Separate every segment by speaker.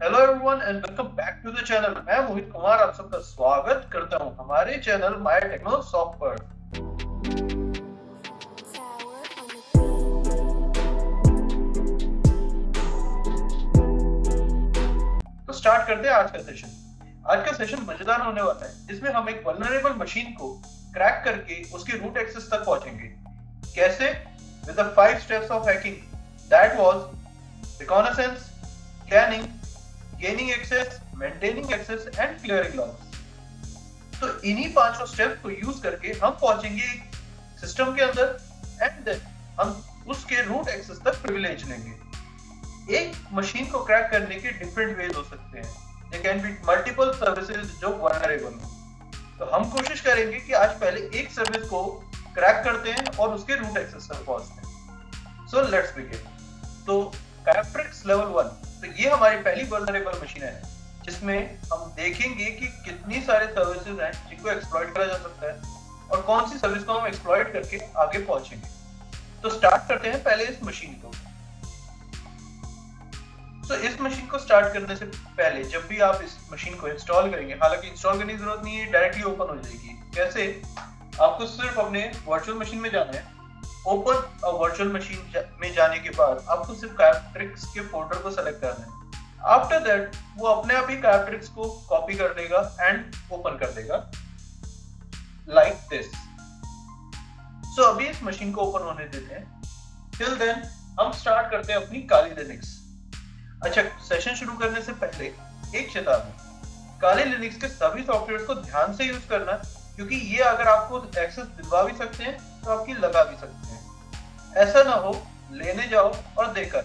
Speaker 1: Hello everyone and welcome back to the channel. मैं मोहित कुमार आप सबका स्वागत करता हूं हमारे चैनल माय टेक्नो सॉफ्ट पर। तो स्टार्ट करते हैं आज का सेशन। आज का सेशन मजेदार होने वाला है जिसमें हम एक वल्नरेबल मशीन को क्रैक करके उसके रूट एक्सेस तक पहुंचेंगे। कैसे? With the 5 steps of hacking that was reconnaissance, scanning, gaining access, maintaining access and clearing logs। तो इन्हीं पांचों स्टेप्स को यूज करके हम पहुंचेंगे सिस्टम के अंदर एंड देन हम उसके रूट एक्सेस तक प्रिविलेज लेंगे। एक मशीन को क्रैक करने के डिफरेंट वेज हो सकते हैं। They can be multiple services जो वल्नरेबल हो। तो हम कोशिश करेंगे कि आज पहले एक सर्विस को क्रैक करते हैं और उसके रूट एक्सेस तक पहुंचते हैं। So let's begin. तो काइप्ट्रिक्स लेवल 1, तो ये हमारी पहली वल्नरेबल मशीन है जिसमें हम देखेंगे कि कितनी सारे सर्विसेज हैं जिनको एक्सप्लॉइट करा जा सकता है और कौन सी सर्विस को हम एक्सप्लॉइट करके आगे पहुंचेंगे। तो स्टार्ट करते हैं पहले इस मशीन को। तो इस मशीन को स्टार्ट करने से पहले जब भी आप इस मशीन को इंस्टॉल करेंगे, हालांकि इंस्टॉल करने की जरूरत नहीं है, डायरेक्टली ओपन हो जाएगी। कैसे? आपको सिर्फ अपने वर्चुअल मशीन में जाना है। ओपन वर्चुअल मशीन में जाने के बाद आपको सिर्फ काइप्ट्रिक्स के फोल्डर को सेलेक्ट करना है। आफ्टर दैट वो अपने आप ही काइप्ट्रिक्स को कॉपी कर देगा एंड ओपन कर देगा लाइक दिस। सो अभी इस मशीन को ओपन होने देते हैं। टिल देन हम स्टार्ट करते हैं अपनी काली लिनक्स। अच्छा, सेशन शुरू करने से पहले एक चेतावनी, काली लिनक्स के सभी सॉफ्टवेयर को ध्यान से यूज करना, क्योंकि ये अगर आपको एक्सेस दिलवा भी सकते हैं तो आपकी लगा भी सकते हैं। ऐसा ना हो लेने जाओ और देकर।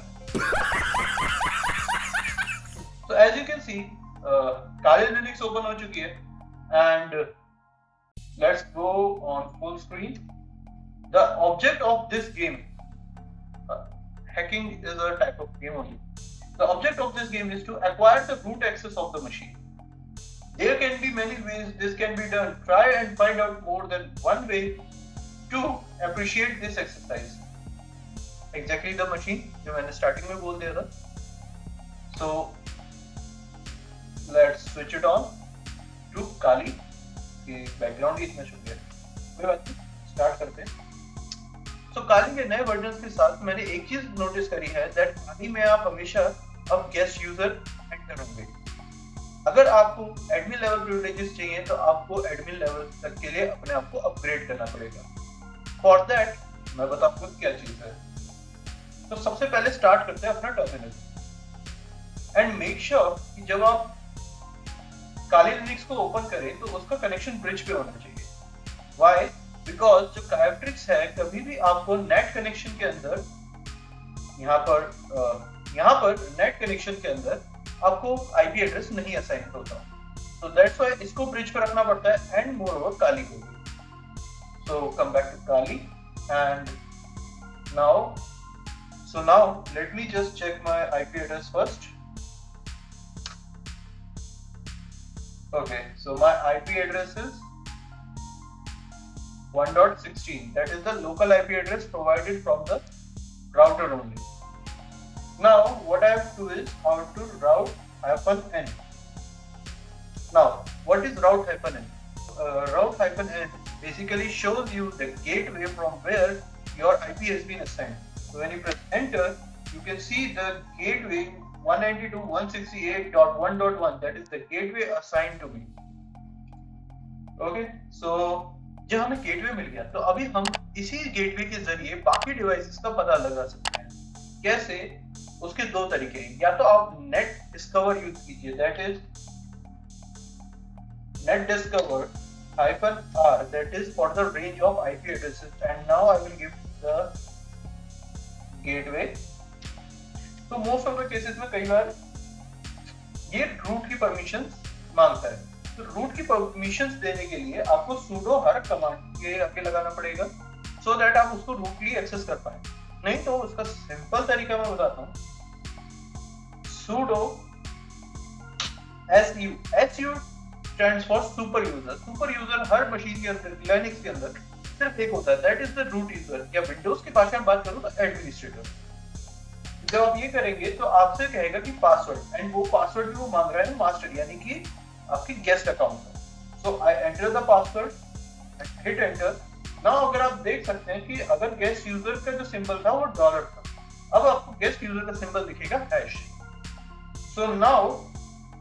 Speaker 1: तो as you can see Kali Linux open हो चुकी है and let's go on full screen. The object of this game, hacking is a type of game only. The object of this game is to acquire the root access of the machine. There can be many ways this can be done. Try and find out more than one way to appreciate this exercise. Exactly the machine जो मैंने starting में बोल दिया था। So let's switch it on to काली। ये background ही इतना शुभ है, कोई बात नहीं, स्टार्ट करते हैं। So काली के नए वर्जन के साथ मैंने एक चीज नोटिस करी है दैट काली में आप हमेशा अब गेस्ट यूजर एंटर होंगे। अगर आपको एडमिन लेवल प्रिविलेजेस चाहिए तो आपको एडमिन लेवल तक के लिए अपने आप को अपग्रेड करना पड़ेगा। फॉर दैट मैं बताऊंगा क्या चीज है। तो सबसे पहले स्टार्ट करते हैं अपना टर्मिनल एंड मेक श्योर कि जब आप काली लिनक्स को ओपन करें तो उसका कनेक्शन ब्रिज पे होना चाहिए। व्हाई? बिकॉज जो काइप्ट्रिक्स है कभी भी आपको नेट कनेक्शन के अंदर यहाँ पर नेट कनेक्शन के अंदर आपको आईपी एड्रेस नहीं असाइन होता। तो दैट्स व्हाई इसको ब्रिज पर रखना पड़ता है एंड मोर ओवर काली को भी। So come back to Kali and now let me just check my IP address first. Okay, so my IP address is 1.16. That is the local IP address provided from the router only. Now what I have to do is I have to route -n. Now what is route -n? Route -n basically shows you the gateway from where your IP has been assigned. So when you press enter, you can see the gateway 192.168.1.1. That is the gateway assigned to me. Okay, so जब हमें gateway मिल गया तो अभी हम इसी gateway के जरिए बाकी डिवाइसेस का पता लगा सकते हैं। कैसे? उसके दो तरीके हैं। या तो आप नेट डिस्कवर यूज कीजिए, that is net discover -r, that is for the range of IP addresses, and now I will give the gateway। तो मोस्ट ऑफ द केसेस में कई बार ये रूट की परमिशंस मांगता है। तो रूट की परमिशंस देने के लिए आपको sudo हर कमांड के आगे लगाना पड़ेगा सो दैट आप उसको रूटली एक्सेस कर पाए। नहीं तो उसका सिंपल तरीका मैं बताता हूँ। sudo su stands for super user। Super user हर मशीन के अंदर, लिनक्स के अंदर सिर्फ एक होता है, that is the root user, या विंडोज की भाषा में बात करूं तो एडमिनिस्ट्रेटर। जब आप ये करेंगे तो आपसे कहेगा कि पासवर्ड, एंड वो पासवर्ड भी वो मांग रहा है मास्टर यानी कि आपकी गेस्ट अकाउंट का। So I enter the password, hit enter. Now अगर आप देख सकते हैं कि अगर गेस्ट यूजर का जो सिंबल था वो डॉलर था, अब आपको गेस्ट यूजर का सिंबल दिखेगा hash. So now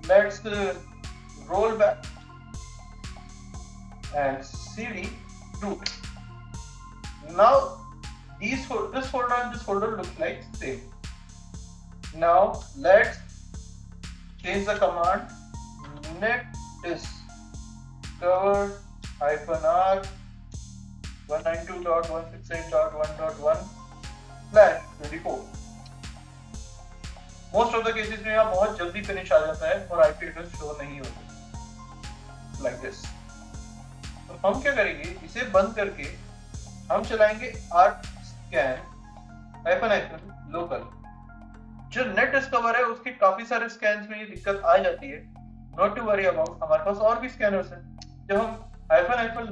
Speaker 1: let's roll back and cd root. Now this folder and this folder look like same. Now let's change the command net discover -r 192.168.1.1 /24. Most of the cases में यहाँ बहुत जल्दी finish आ जाता है और IP address show नहीं होता like this. तो हम क्या करेंगे, इसे बंद करके हम चलाएंगे आर्ट स्कैन लोकल। जो नेट डिस्कवर है उसके काफी सारे स्कैन्स में ये दिक्कत आ जाती है, नॉट टू वरी अबाउट, हमारे पास और भी स्कैनर्स हैं। जब हम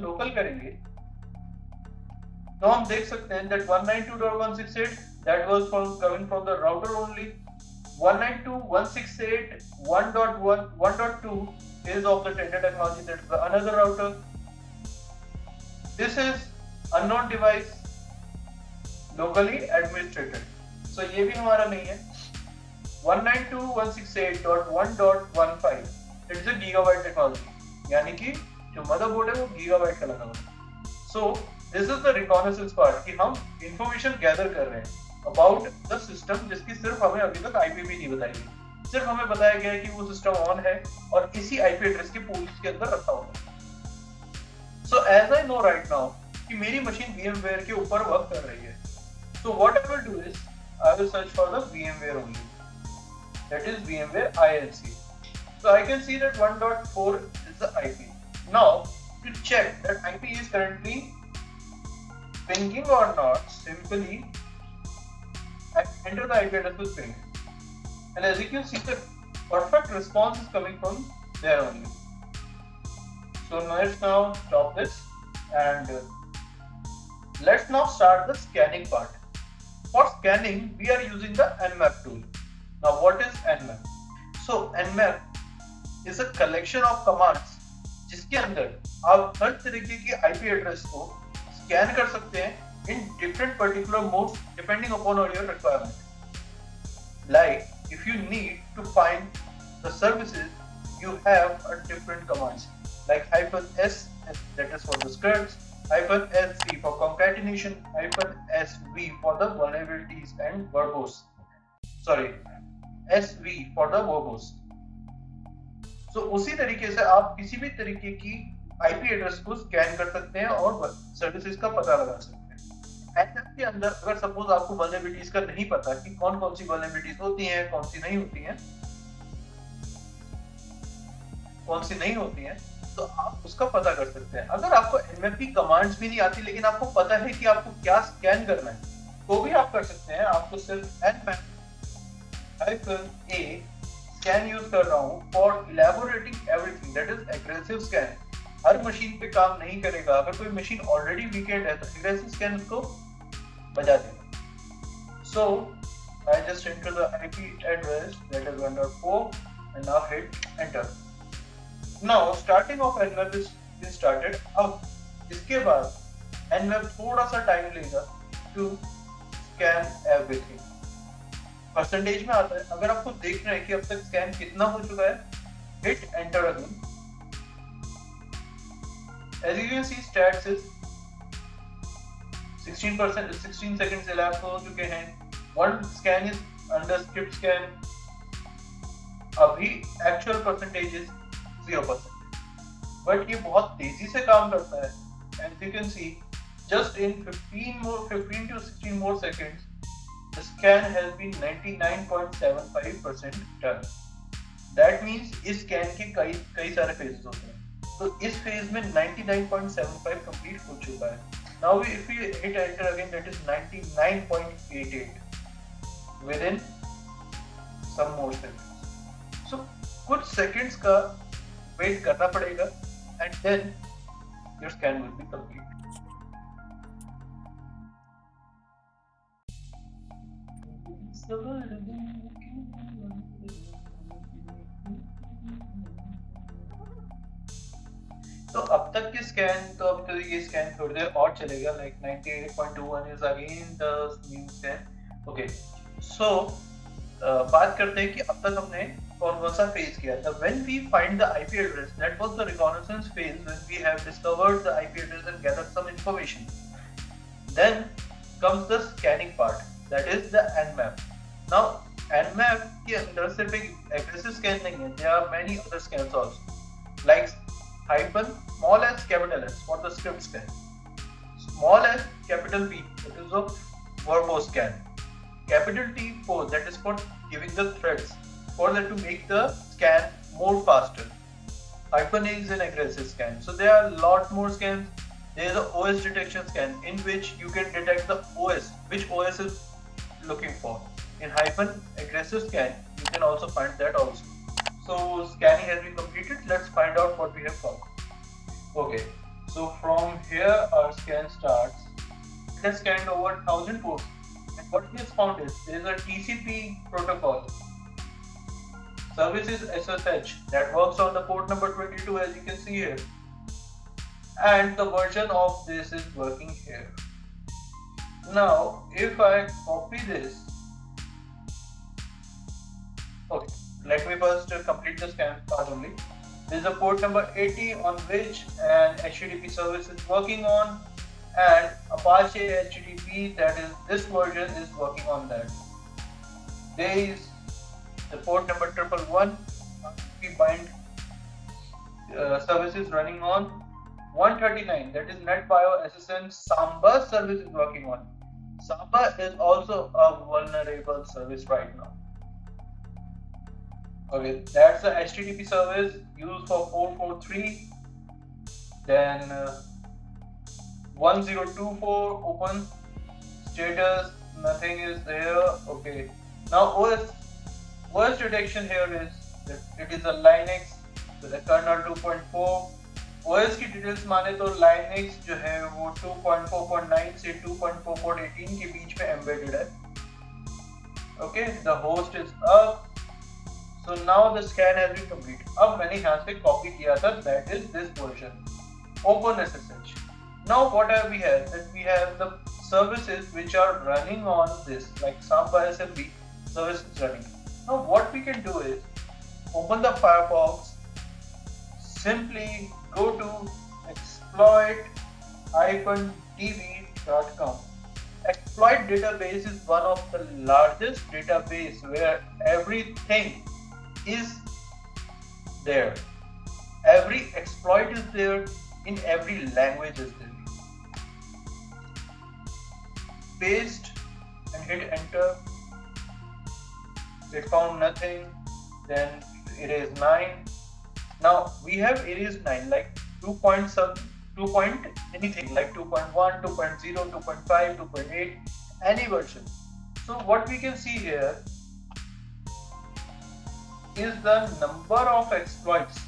Speaker 1: लोकल करेंगे तो हम देख सकते हैं that 192.168 that was coming from the router only. 192.168.1.1.2 is of the Tenda technology, that is another router. This is unknown device locally administrated. So ये भी हमारा नहीं है। 192.168.1.15 it's a gigabyte technology, यानी कि जो मदरबोर्ड है वो गीगाबाइट का लगा हुआ है। So this is the reconnaissance part कि हम इंफॉर्मेशन गैदर कर रहे हैं अबाउट द सिस्टम जिसकी सिर्फ हमें अभी तक आईपी भी नहीं बताई गई। सिर्फ हमें बताया गया है कि वो सिस्टम ऑन है और इसी आईपी एड्रेस के पूल के अंदर रखा हुआ है। So as I know right now कि मेरी मशीन VMware के ऊपर वर्क कर रही है, so what I will do is I will search for the VMware only, that is VMware INC. So I can see that 1.4 is the IP. Now to check that IP is currently pinging or not, simply I enter the IP address with ping, and as you can see the perfect response is coming from there only. So let's now stop this and let's now start the scanning part. For scanning we are using the Nmap tool. Now what is Nmap? So Nmap is a collection of commands जिसके अंदर आप हर तरीके की IP address को scan कर सकते हैं in different particular modes depending upon your requirement. Like if you need to find the services, you have a different commands like -s, that is for the scripts, -sv for concatenation, -sv for the vulnerabilities and verbose. Sorry, sv for the verbose. So उसी तरीके से आप किसी भी तरीके की IP address को scan कर सकते हैं और सर्विसेज का पता लगा सकते हैं। Nmap के अंदर अगर सपोज आपको vulnerabilities का नहीं पता कि कौन कौन सी vulnerabilities होती हैं, कौन सी नहीं होती हैं, तो आप उसका पता कर सकते हैं। अगर आपको Nmap की कमांड्स भी नहीं आती लेकिन आपको पता है कि आपको क्या स्कैन करना है, तो भी आप कर सकते हैं। आपको सिर्फ Nmap-a स्कैन यूज कर रहा हूँ for elaborating everything, that is aggressive scan. हर मशीन पे काम नहीं करेगा, अगर कोई मशीन ऑलरेडी वीकेंड है तो एग्रेसिव स्कैन उसको बजा देगा। So I just enter the IP address that is 1.4 and now hit enter. Now starting of Nmap is started. अब इसके बाद Nmap थोड़ा सा टाइम लेगा टू स्कैन एवरीथिंग। परसेंटेज में आता है, अगर आपको देखना है कि अब तक स्कैन कितना हो चुका है, hit enter again. As you can see stats is 16 seconds elapsed हो चुके हैं। One scan is under skip scan। अभी actual percentage is 0%, but ये बहुत तेजी से काम करता है। As you can see, just in 15 to 16 more seconds, the scan has been 99.75% done. That means इस scan के कई सारे phases होते हैं, तो इस फेज में 99.75 कंप्लीट हो चुका है। Now if we hit enter again, that is 99.88 within some more seconds. So कुछ seconds का वेट करना पड़ेगा and then your scan will be complete. तो अब तक के स्कैन तो अब तो ये स्कैन थोड़ी देर और चलेगा like 98.21 is again the new scan okay so बात करते हैं कि अब तक हमने कौन सा फेज किया था when we find the IP address that was the reconnaissance phase when we have discovered the IP address and gathered some information then comes the scanning part that is the nmap now nmap के अंदर सिर्फ एक aggressive scan नहीं है there are many other scans also like hyphen small s capital S for the script scan small s capital P that is a verbo scan capital T for that is for giving the threads for that to make the scan more faster hyphen A is an aggressive scan so there are a lot more scans there is a OS detection scan in which you can detect the OS, which OS is looking for. In hyphen aggressive scan, you can also find that also. So scanning has been completed. Let's find out what we have found. Okay, so from here our scan starts. It has scanned over 1000 ports. And what we have found is there is a TCP protocol. Service is SSH that works on the port number 22 as you can see here. And the version of this is working here. Now if I copy this, okay, let me first complete the scan part only. There is a port number 80 on which an HTTP service is working on and Apache HTTP that is this version is working on that. There is the port number 111 we bind services running on 139 that is NetBio SSN Samba service is working on. Samba is also a vulnerable service right now. Okay, that's the HTTP service used for 443. Then 1024 open status, nothing is there. Okay, now OS detection here is that it is a Linux with a kernel 2.4. OS की details माने तो Linux जो है वो 2.4.9 से 2.4.18 के बीच में embedded है. Okay, the host is up. So now the scan has been complete. अब मैंने यहाँ से copy किया था that is this version. OpenSSH. Now what have we had? That we have the services which are running on this like Samba SMB service is running. Now what we can do is open the Firefox. Simply go to exploit-db.com. Exploit database is one of the largest database where everything is there. Every exploit is there in every language is there. Paste and hit enter. It found nothing. Then erase 9. Now we have erase 9 like 2 point anything like 2.1, 2.0, 2.5, 2.8, any version. So what we can see here is the number of exploits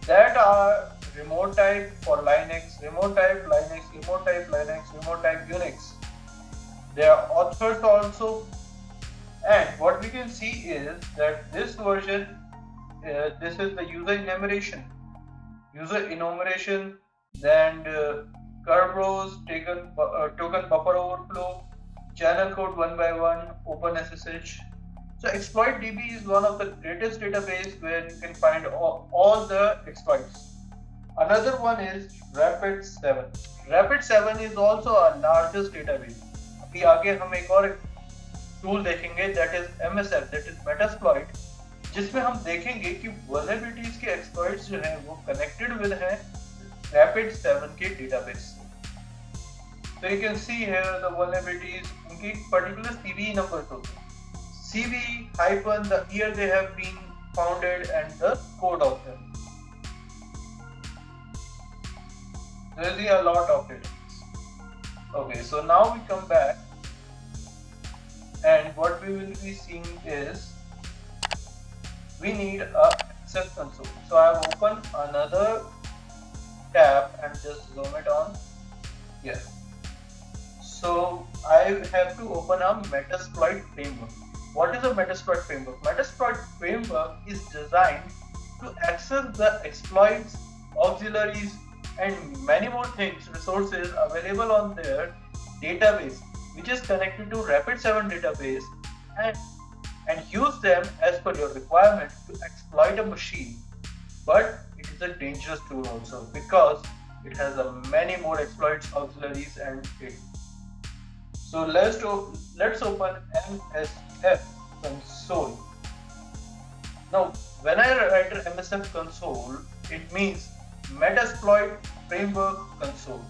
Speaker 1: that are remote type for Linux, remote type Linux, remote type Linux, remote type Unix. There are authors also, and what we can see is that this version this is the user enumeration, then Kerberos, token buffer overflow, channel code 1 by 1, OpenSSH. So exploit DB is one of the greatest database where you can find all the exploits. Another one is Rapid7. Rapid7 is also a largest database. अभी आगे हम एक और tool देखेंगे that is MSF, that is Metasploit, जिसमें हम देखेंगे कि vulnerabilities के exploits जो हैं वो connected with हैं Rapid7 के database. So you can see here the vulnerabilities, उनकी particular CVE numbers होते हैं. CVE hyphen the year they have been founded and the code of them. There is a lot of it. Okay, so now we come back, and what we will be seeing is we need a access console. So I have opened another tab and just zoom it on here. So I have to open a Metasploit framework. What is a Metasploit framework? Metasploit framework is designed to access the exploits, auxiliaries, and many more things, resources available on their database, which is connected to Rapid7 database, and, and use them as per your requirement to exploit a machine. But it is a dangerous tool also because it has a many more exploits, auxiliaries, and it. So let's open MSF console. Now, when I write MSF console, it means Metasploit Framework Console.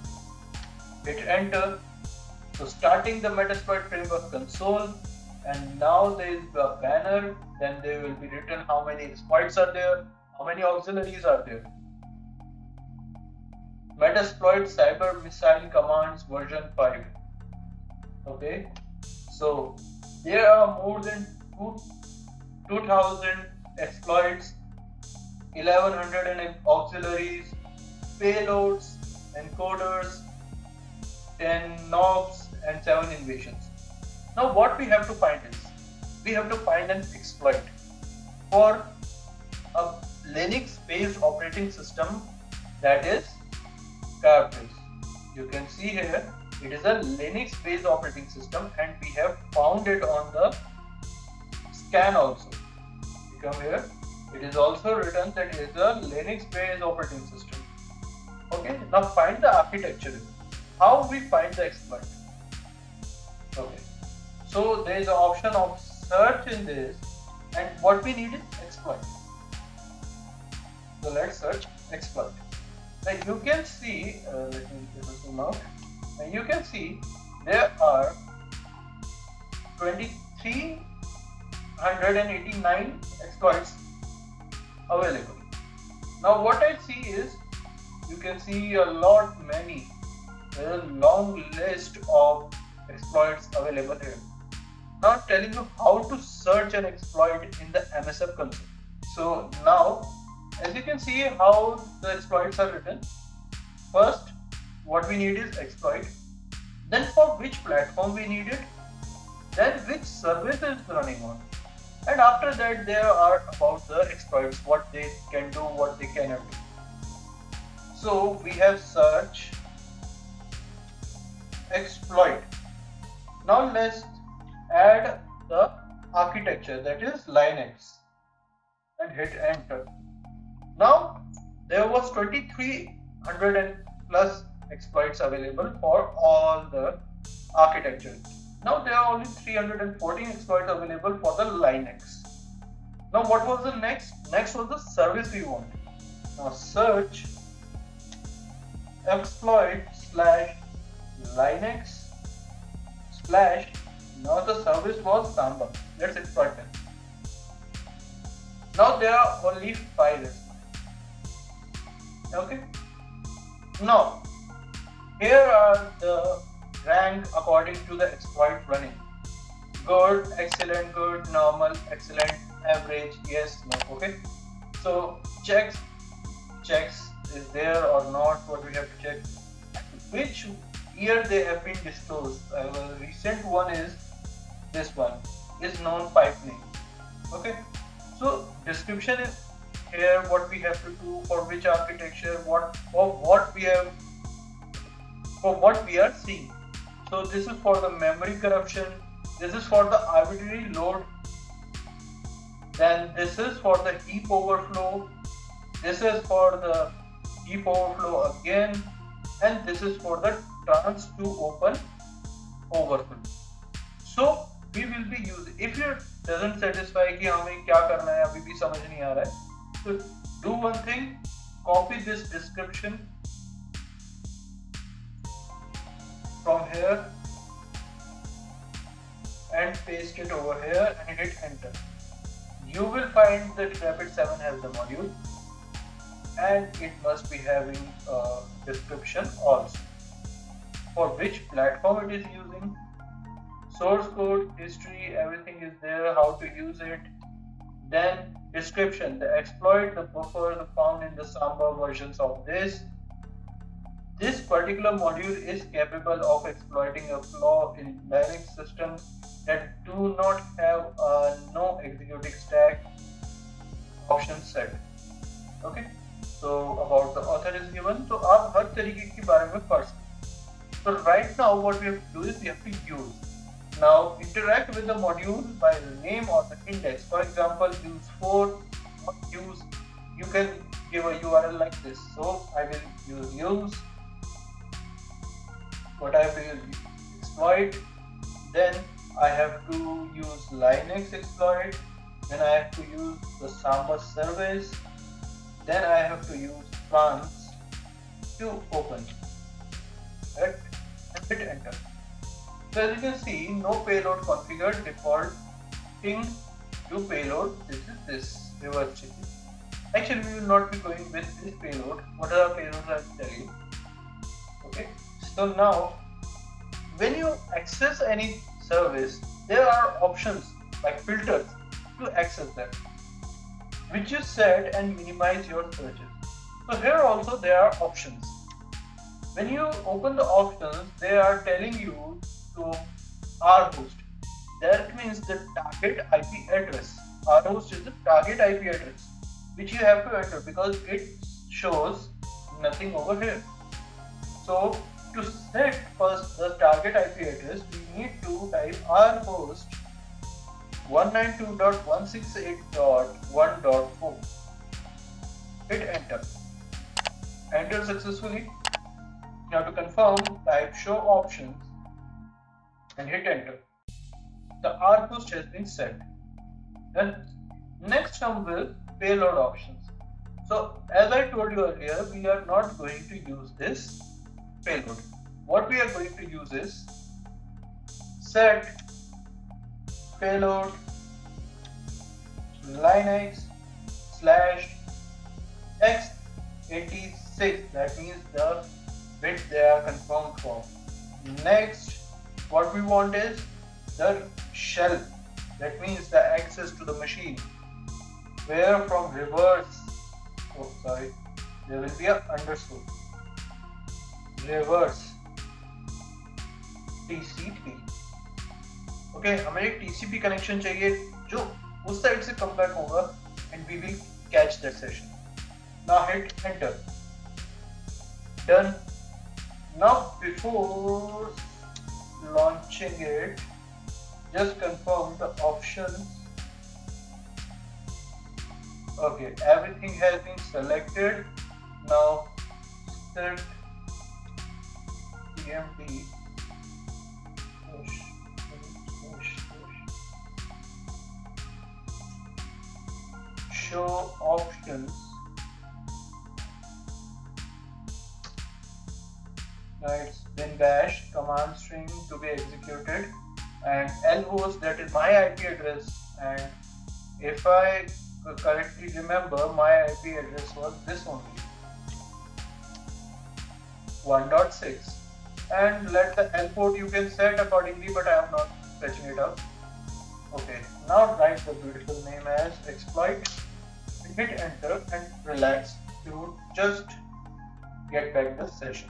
Speaker 1: Hit enter. So starting the Metasploit Framework console, and now there is a banner. Then there will be written how many exploits are there, how many auxiliaries are there. Metasploit Cyber Missile Commands version 5. Okay, so there are more than 2000 exploits, 1100 auxiliaries, payloads, encoders, 10 knobs, and 7 invasions. Now what we have to find is, we have to find an exploit for a Linux based operating system, that is Fireplace. You can see here it is a Linux based operating system, and we have found it on the scan also. You come here, it is also written that it is a Linux based operating system. Okay, now find the architecture. How we find the exploit? Okay, so there is an option of search in this, and what we need is exploit. So let's search exploit. Now you can see, let me zoom out. Now you can see there are 2389 exploits available. Now what I see is, you can see a lot many. There is a long list of exploits available here. Now I'm telling you how to search an exploit in the MSF console. So now, as you can see how the exploits are written. First, what we need is exploit. Then for which platform we need it. Then which service is running on. And after that there are about the exploits, what they can do, what they cannot do. So we have search exploit. Now let's add the architecture, that is Linux, and hit enter. Now there was 2300 and plus exploits available for all the architecture. Now there are only 314 exploits available for the Linux. Now what was the next? Next was the service we want. Now search exploit / Linux / now the service was Samba. Let's exploit them. Now there are only 5 exploits. Okay. Now here are the rank according to the exploit running. Good, excellent, good, normal, excellent, average, yes, no. Okay. So checks is there or not, what we have to check. Which year they have been disclosed. The recent one is this one, is known pipe name. Okay. So description is here, what we have to do, for which architecture, what we are seeing. So this is for the memory corruption, this is for the arbitrary load, then this is for the heap overflow, this is for the heap overflow again, and this is for the trans to open overflow. So we will be using, if it doesn't satisfy कि हमें क्या करना है अभी भी समझ नहीं आ रहा है, so do one thing, copy this description from here and paste it over here and hit enter. You will find that Rapid7 has the module, and it must be having a description also, for which platform it is using, source code, history, everything is there, how to use it. Then description, the exploit, the buffer, the found in the Samba versions of this, This particular module is capable of exploiting a flaw in Linux systems that do not have a no executing stack option set. Okay, so about the author is given, तो आप हर तरीके के बारे में पढ़ सकते हैं. So right now what we have to do is we have to use. Now interact with the module by the name or the index. For example, use for or use. You can give a URL like this. So I will use what I will exploit. Then I have to use Linux exploit. Then I have to use the Samba service. Then I have to use France to open it and hit enter. So as you can see, no payload configured, defaulting to payload. This is this reverse chicken. Actually, we will not be going with this payload. What are the payloads I will tell you. Okay. So now, when you access any service, there are options like filters to access them, which you set and minimize your searches. So here also there are options. When you open the options, they are telling you to rhost. That means the target IP address. Rhost is the target IP address, which you have to enter because it shows nothing over here. So to set first the target IP address, we need to type rhost 192.168.1.4. Hit enter. Enter successfully. Now to confirm, type show options and hit enter. The rhost has been set. Then next comes with payload options. So as I told you earlier, we are not going to use this payload. What we are going to use is set payload Linux /x86. That means the bit they are confirmed for. Next, what we want is the shell. That means the access to the machine. Where from reverse. Oh, sorry. There will be a underscore. Reverse TCP. Okay, हमें एक TCP connection चाहिए जो उस side से come back होगा and we will catch that session. Now hit enter. Done. Now before launching it, just confirm the options. Okay, everything has been selected. Now set PMD push. Show options. Now it's been bash command string to be executed and lhost, that is my IP address, and if I correctly remember, my IP address was this only 1.6, and let the L port you can set accordingly, but I am not fetching it up. Okay, now write the beautiful name as exploit, hit enter and relax to just get back the session.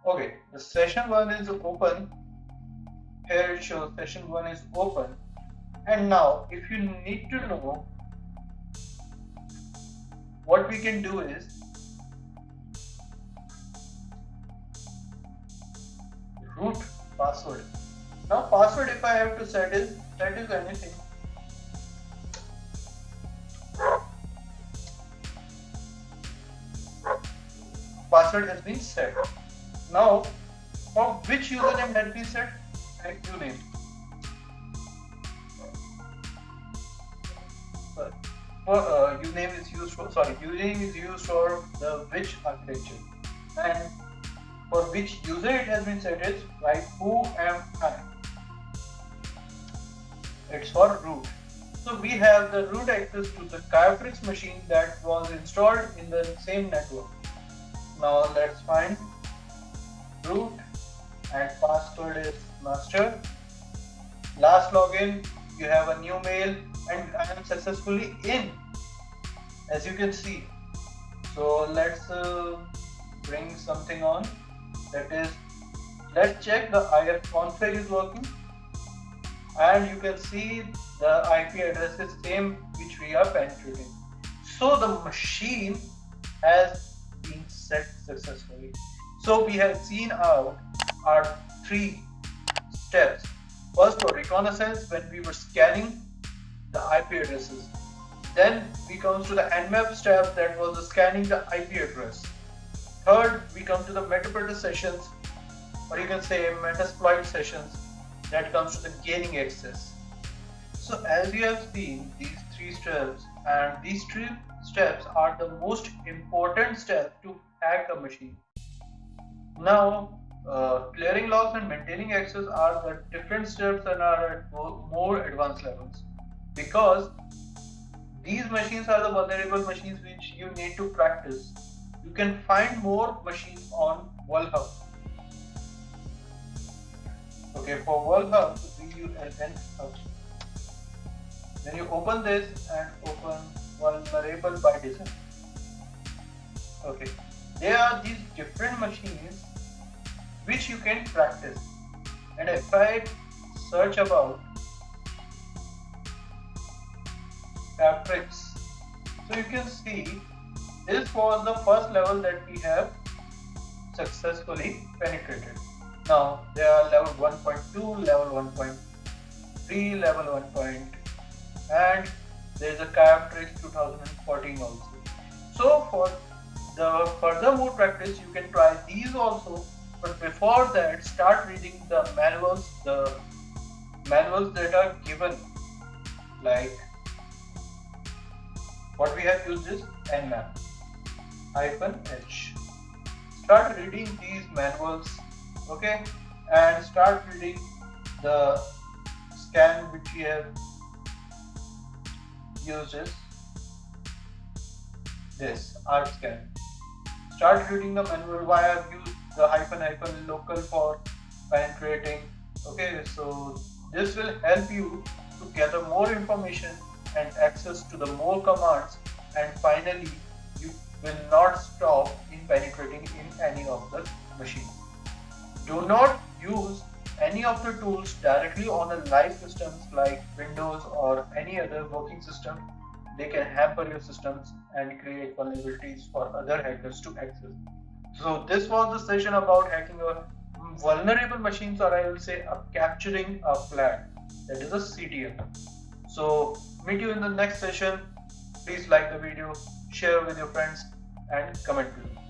Speaker 1: Okay, the session 1 is open. Here it shows session 1 is open, and now if you need to know, what we can do is root password. Now password, if I have to set is anything. Password has been set. Now for which username has been set? Type uname. Uname is used for the which architecture, and for which user it has been set is write who am I. It's for root. So we have the root access to the Cypress machine that was installed in the same network. Now let's find root, and password is master. Last login, you have a new mail, and I am successfully in, as you can see. So let's bring something on, that is, let's check the ifconfig is working, and you can see the IP address is same which we are penetrating. So the machine has been set successfully. So we have seen out our 3 steps. First for reconnaissance, when we were scanning the IP addresses. Then we come to the Nmap step, that was the scanning the IP address. Third, we come to the Metapredator sessions, or you can say Metasploit sessions, that comes to the gaining access. So as you have seen these 3 steps, and these 3 steps are the most important steps to hack a machine. Now, clearing logs and maintaining access are the different steps and are at more advanced levels, because these machines are the vulnerable machines which you need to practice. You can find more machines on WorldHub. Okay, for WorldHub, VULN Hub. Then you open this and open vulnerable by design. Okay, there are these different machines which you can practice. And if I search about Caprix, so you can see this was the first level that we have successfully penetrated. Now there are level 1.2, level 1.3, level 1. And there is a Caprix 2014 also. So for the further more practice, you can try these also. But before that, start reading the manuals that are given, like what we have used is Nmap -H. Start reading these manuals, okay, and start reading the scan which we have used is this ArcScan. Start reading the manual. Why I have used the -- local for penetrating. Okay, so this will help you to gather more information and access to the more commands, and finally you will not stop in penetrating in any of the machines. Do not use any of the tools directly on a live systems like Windows or any other working system. They can hamper your systems and create vulnerabilities for other hackers to access. So this was the session about hacking a vulnerable machines, or I will say capturing a flag, that is a CTF. So meet you in the next session. Please like the video, share with your friends, and comment below.